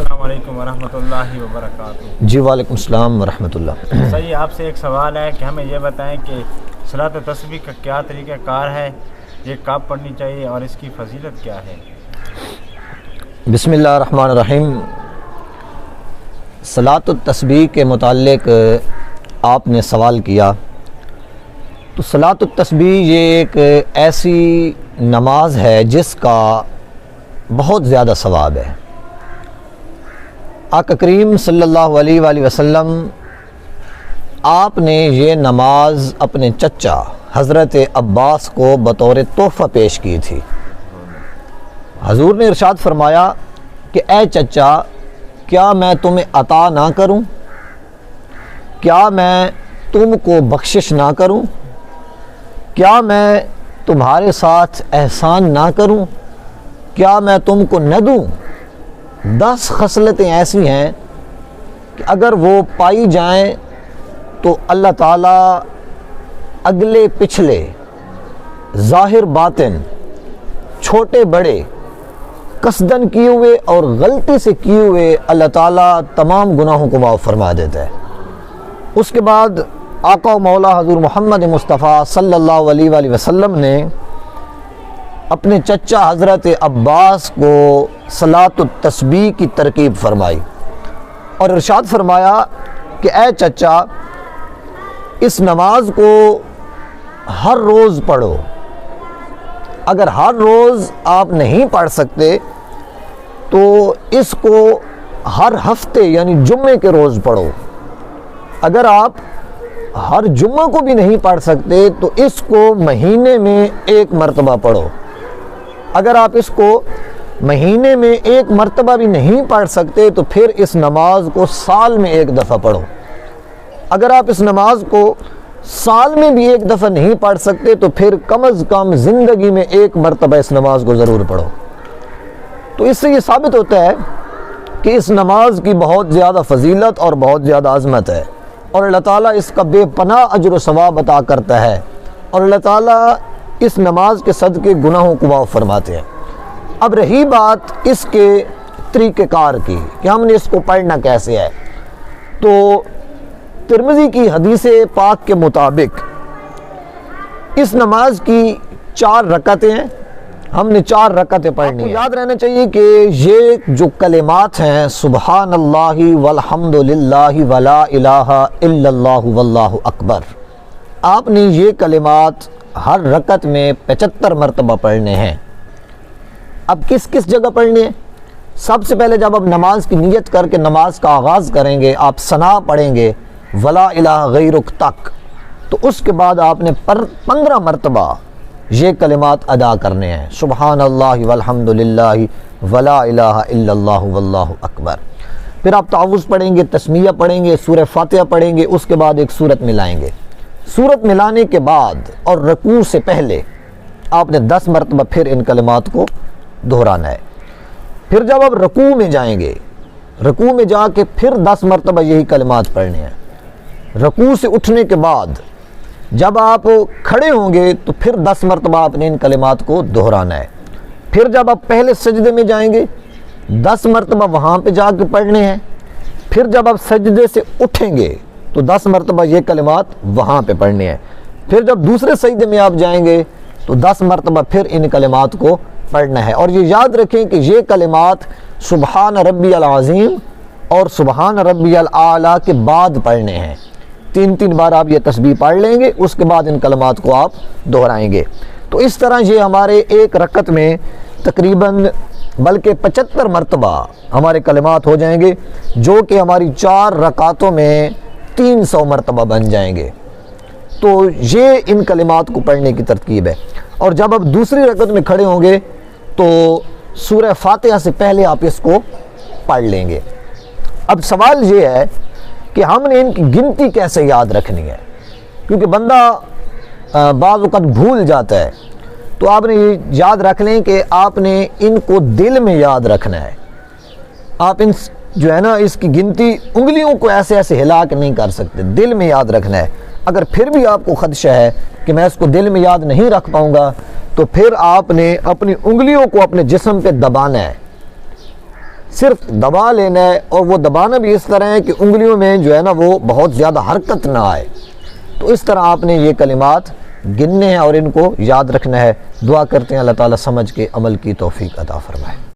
السلام علیکم ورحمۃ اللہ وبرکاتہ۔ جی وعلیکم السلام ورحمۃ اللہ۔ صحیح، آپ سے ایک سوال ہے کہ ہمیں یہ بتائیں کہ صلاۃ تسبیح کا کیا طریقہ کار ہے، یہ کب پڑھنی چاہیے اور اس کی فضیلت کیا ہے؟ بسم اللہ الرحمن الرحیم۔ صلاۃ التسبیح کے متعلق آپ نے سوال کیا، تو صلاۃ التسبیح یہ ایک ایسی نماز ہے جس کا بہت زیادہ ثواب ہے۔ آقا کریم صلی اللہ علیہ وآلہ وسلم آپ نے یہ نماز اپنے چچا حضرت عباس کو بطور تحفہ پیش کی تھی۔ حضور نے ارشاد فرمایا کہ اے چچا، کیا میں تمہیں عطا نہ کروں؟ کیا میں تم کو بخشش نہ کروں؟ کیا میں تمہارے ساتھ احسان نہ کروں؟ کیا میں تم کو نہ دوں؟ 10 خصلتیں ایسی ہیں کہ اگر وہ پائی جائیں تو اللہ تعالیٰ اگلے پچھلے، ظاہر باطن، چھوٹے بڑے، قصدن کیے ہوئے اور غلطی سے کیے ہوئے اللہ تعالیٰ تمام گناہوں کو معاف فرما دیتا ہے۔ اس کے بعد آقا و مولا حضور محمد مصطفیٰ صلی اللہ علیہ وآلہ وسلم نے اپنے چچا حضرت عباس کو صلاۃ التسبیح کی ترکیب فرمائی اور ارشاد فرمایا کہ اے چچا، اس نماز کو ہر روز پڑھو۔ اگر ہر روز آپ نہیں پڑھ سکتے تو اس کو ہر ہفتے یعنی جمعے کے روز پڑھو۔ اگر آپ ہر جمعہ کو بھی نہیں پڑھ سکتے تو اس کو مہینے میں 1 مرتبہ پڑھو۔ اگر آپ اس کو مہینے میں 1 مرتبہ بھی نہیں پڑھ سکتے تو پھر اس نماز کو سال میں 1 دفعہ پڑھو۔ اگر آپ اس نماز کو سال میں بھی 1 دفعہ نہیں پڑھ سکتے تو پھر کم از کم زندگی میں 1 مرتبہ اس نماز کو ضرور پڑھو۔ تو اس سے یہ ثابت ہوتا ہے کہ اس نماز کی بہت زیادہ فضیلت اور بہت زیادہ عظمت ہے، اور اللہ تعالیٰ اس کا بے پناہ اجر و ثواب عطا کرتا ہے، اور اللہ تعالیٰ اس نماز کے صدقے گناہوں کو معاف فرماتے ہیں۔ اب رہی بات اس کے طریقہ کار کی کہ ہم نے اس کو پڑھنا کیسے ہے، تو ترمذی کی حدیث پاک کے مطابق اس نماز کی 4 رکعتیں ہیں۔ ہم نے 4 رکعتیں پڑھنی ہیں۔ یاد رہنا چاہیے کہ یہ جو کلمات ہیں، سبحان اللہ والحمد للہ ولا الہ الا اللہ واللہ اکبر، آپ نے یہ کلمات ہر رکعت میں 75 مرتبہ پڑھنے ہیں۔ اب کس کس جگہ پڑھنے ہیں؟ سب سے پہلے جب آپ نماز کی نیت کر کے نماز کا آغاز کریں گے، آپ ثنا پڑھیں گے ولا الہ غیرک تک، تو اس کے بعد آپ نے 15 مرتبہ یہ کلمات ادا کرنے ہیں، سبحان اللہ والحمد للہ ولا الہ الا اللہ واللہ اکبر۔ پھر آپ تعوذ پڑھیں گے، تسمیہ پڑھیں گے، سورہ فاتحہ پڑھیں گے، اس کے بعد ایک سورت ملائیں گے۔ سورت ملانے کے بعد اور رکوع سے پہلے آپ نے 10 مرتبہ پھر ان کلمات کو دہرانا ہے۔ پھر جب آپ رکوع میں جائیں گے، رکوع میں جا کے پھر 10 مرتبہ یہی کلمات پڑھنے ہیں۔ رکوع سے اٹھنے کے بعد جب آپ کھڑے ہوں گے تو پھر 10 مرتبہ آپ نے ان کلمات کو دہرانا ہے۔ پھر جب آپ پہلے سجدے میں جائیں گے 10 مرتبہ وہاں پہ جا کے پڑھنے ہیں۔ پھر جب آپ سجدے سے اٹھیں گے تو 10 مرتبہ یہ کلمات وہاں پہ پڑھنے ہیں۔ پھر جب دوسرے سجدے میں آپ جائیں گے تو 10 مرتبہ پھر ان کلمات کو پڑھنا ہے۔ اور یہ یاد رکھیں کہ یہ کلمات سبحان ربی العظیم اور سبحان ربی الاعلیٰ کے بعد پڑھنے ہیں۔ 3 بار آپ یہ تسبیح پڑھ لیں گے، اس کے بعد ان کلمات کو آپ دہرائیں گے۔ تو اس طرح یہ ہمارے ایک رکعت میں تقریباً بلکہ 75 مرتبہ ہمارے کلمات ہو جائیں گے، جو کہ ہماری 4 رکعتوں میں 300 مرتبہ بن جائیں گے۔ تو یہ ان کلمات کو پڑھنے کی ترتیب ہے۔ اور جب آپ دوسری رکعت میں کھڑے ہوں گے تو سورہ فاتحہ سے پہلے آپ اس کو پڑھ لیں گے۔ اب سوال یہ ہے کہ ہم نے ان کی گنتی کیسے یاد رکھنی ہے، کیونکہ بندہ بعض اوقات بھول جاتا ہے۔ تو آپ نے یہ یاد رکھ لیں کہ آپ نے ان کو دل میں یاد رکھنا ہے۔ آپ ان جو ہے نا اس کی گنتی انگلیوں کو ایسے ایسے ہلا کے نہیں کر سکتے، دل میں یاد رکھنا ہے۔ اگر پھر بھی آپ کو خدشہ ہے کہ میں اس کو دل میں یاد نہیں رکھ پاؤں گا تو پھر آپ نے اپنی انگلیوں کو اپنے جسم پہ دبانا ہے، صرف دبا لینا ہے، اور وہ دبانا بھی اس طرح ہے کہ انگلیوں میں جو ہے نا وہ بہت زیادہ حرکت نہ آئے۔ تو اس طرح آپ نے یہ کلمات گننے ہیں اور ان کو یاد رکھنا ہے۔ دعا کرتے ہیں اللہ تعالیٰ سمجھ کے عمل کی توفیق عطا فرمائے۔